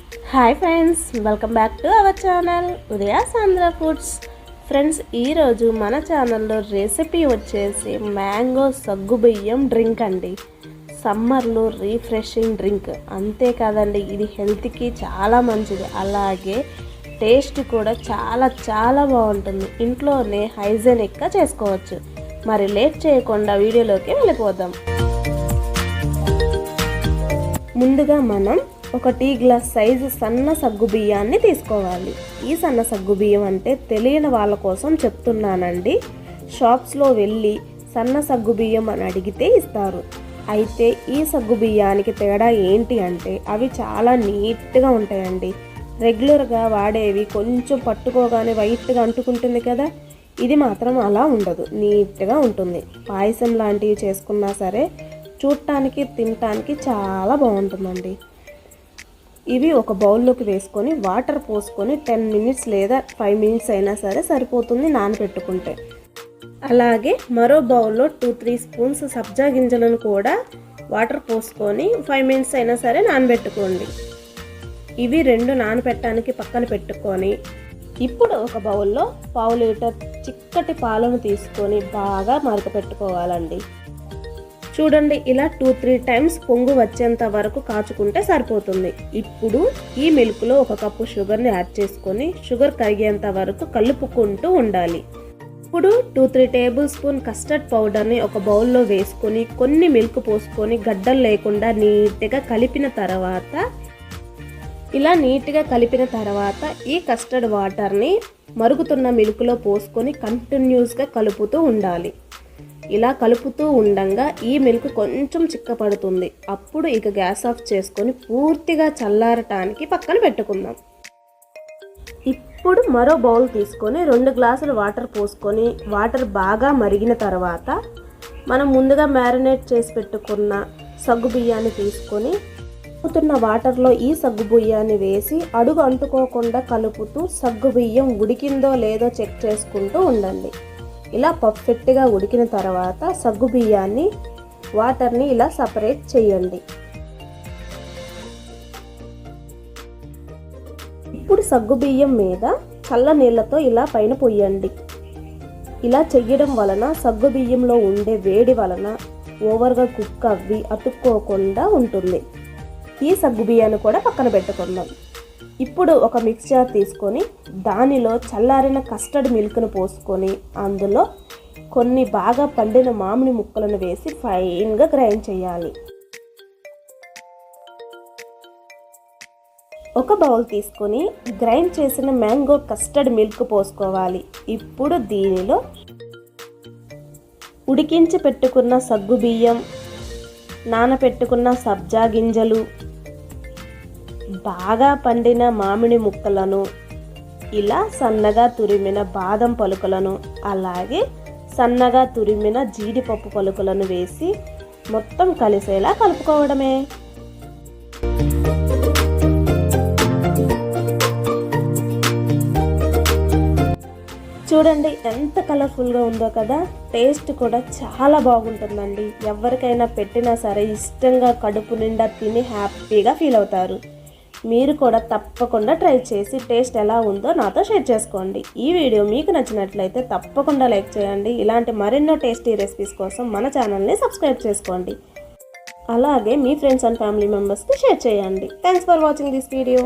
Hi friends, welcome back to our channel Udayas Andhra foods. Friends, ఈరోజు మన ఛానల్లో రెసిపీ వచ్చేసి మ్యాంగో సగ్గుబియ్యం డ్రింక్ అండి. సమ్మర్లో రీఫ్రెషింగ్ డ్రింక్ అంతేకాదండి, ఇది హెల్త్కి చాలా మంచిది. అలాగే టేస్ట్ కూడా చాలా బాగుంటుంది. ఇంట్లోనే హైజెనిక్గా చేసుకోవచ్చు. మరి లేట్ చేయకుండా వీడియోలోకి వెళ్ళిపోదాం. ముందుగా మనం ఒక టీ గ్లాస్ సైజు సన్న సగ్గుబియ్యాన్ని తీసుకోవాలి. ఈ సన్న సగ్గుబియ్యం అంటే తెలియని వాళ్ళ కోసం చెప్తున్నానండి. షాప్స్లో వెళ్ళి సన్న సగ్గుబియ్యం అని అడిగితే ఇస్తారు. అయితే ఈ సగ్గుబియ్యానికి తేడా ఏంటి అంటే అవి చాలా నీట్గా ఉంటాయండి. రెగ్యులర్గా వాడేవి కొంచెం పట్టుకోగానే వైట్గా అంటుకుంటుంది కదా, ఇది మాత్రం అలా ఉండదు, నీట్గా ఉంటుంది. పాయసం లాంటివి చేసుకున్నా సరే చూడటానికి తినటానికి చాలా బాగుంటుందండి. ఇవి ఒక బౌల్లోకి వేసుకొని వాటర్ పోసుకొని 10 మినిట్స్ లేదా 5 మినిట్స్ అయినా సరే సరిపోతుంది నానబెట్టుకుంటే. అలాగే మరో బౌల్లో 2-3 స్పూన్స్ సబ్జా గింజలను కూడా వాటర్ పోసుకొని 5 మినిట్స్ అయినా సరే నానబెట్టుకోండి. ఇవి 2 నానబెట్టడానికి పక్కన పెట్టుకొని ఇప్పుడు ఒక బౌల్లో 1/2 లీటర్ చిక్కటి పాలను తీసుకొని బాగా మరకపెట్టుకోవాలండి. చూడండి, ఇలా 2-3 టైమ్స్ పొంగు వచ్చేంత వరకు కాచుకుంటే సరిపోతుంది. ఇప్పుడు ఈ మిల్క్లో 1 కప్పు షుగర్ని యాడ్ చేసుకొని షుగర్ కరిగేంత వరకు కలుపుకుంటూ ఉండాలి. ఇప్పుడు 2-3 టేబుల్ స్పూన్ కస్టర్డ్ పౌడర్ని ఒక బౌల్లో వేసుకొని కొన్ని మిల్క్ పోసుకొని గడ్డలు లేకుండా నీట్గా కలిపిన తర్వాత ఈ కస్టర్డ్ వాటర్ని మరుగుతున్న మిల్క్లో పోసుకొని కంటిన్యూస్గా కలుపుతూ ఉండాలి. ఇలా కలుపుతూ ఉండంగా ఈ మిల్క్ కొంచెం చిక్కపడుతుంది. అప్పుడు ఇక గ్యాస్ ఆఫ్ చేసుకొని పూర్తిగా చల్లారటానికి పక్కన పెట్టుకుందాం. ఇప్పుడు మరో బౌల్ తీసుకొని 2 గ్లాసులు వాటర్ పోసుకొని వాటర్ బాగా మరిగిన తర్వాత మనం ముందుగా మ్యారినేట్ చేసి పెట్టుకున్న సగ్గుబియ్యాన్ని తీసుకొని ఉడుకుతున్న వాటర్లో ఈ సగ్గుబియ్యాన్ని వేసి అడుగు అంటుకోకుండా కలుపుతూ సగ్గుబియ్యం ఉడికిందో లేదో చెక్ చేసుకుంటూ ఉండండి. ఇలా పర్ఫెక్ట్గా ఉడికిన తర్వాత సగ్గుబియ్యాన్ని వాటర్ని ఇలా సపరేట్ చేయండి. ఇప్పుడు సగ్గుబియ్యం మీద చల్ల నీళ్ళతో ఇలా పైన పొయ్యండి. ఇలా చెయ్యడం వలన సగ్గుబియ్యంలో ఉండే వేడి వలన ఓవర్గా కుక్ అవ్వి అతుక్కోకుండా ఉంటుంది. ఈ సగ్గుబియ్యాన్ని కూడా పక్కన పెట్టుకుందాం. ఇప్పుడు ఒక మిక్స్ జార్ తీసుకొని దానిలో చల్లారిన కస్టర్డ్ మిల్క్ను పోసుకొని అందులో కొన్ని బాగా పండిన మామిడి ముక్కలను వేసి ఫైన్గా గ్రైండ్ చేయాలి. ఒక బౌల్ తీసుకొని గ్రైండ్ చేసిన మ్యాంగో కస్టర్డ్ మిల్క్ పోసుకోవాలి. ఇప్పుడు దీనిలో ఉడికించి పెట్టుకున్న సగ్గుబియ్యం, నానపెట్టుకున్న సబ్జా గింజలు, బాగా పండిన మామిడి ముక్కలను, ఇలా సన్నగా తురిమిన బాదం పలుకులను, అలాగే సన్నగా తురిమిన జీడిపప్పు పలుకులను వేసి మొత్తం కలిసేలా కలుపుకోవడమే. చూడండి ఎంత కలర్ఫుల్గా ఉందో కదా. టేస్ట్ కూడా చాలా బాగుంటుందండి. ఎవరికైనా పెట్టినా సరే ఇష్టంగా కడుపు నిండా తిని హ్యాపీగా ఫీల్ అవుతారు. మీరు కూడా తప్పకుండా ట్రై చేసి టేస్ట్ ఎలా ఉందో నాతో షేర్ చేసుకోండి. ఈ వీడియో మీకు నచ్చినట్లయితే తప్పకుండా లైక్ చేయండి. ఇలాంటి మరెన్నో టేస్టీ రెసిపీస్ కోసం మన ఛానల్ని సబ్స్క్రైబ్ చేసుకోండి. అలాగే మీ ఫ్రెండ్స్ అండ్ ఫ్యామిలీ మెంబర్స్కి షేర్ చేయండి. Thanks for watching this video.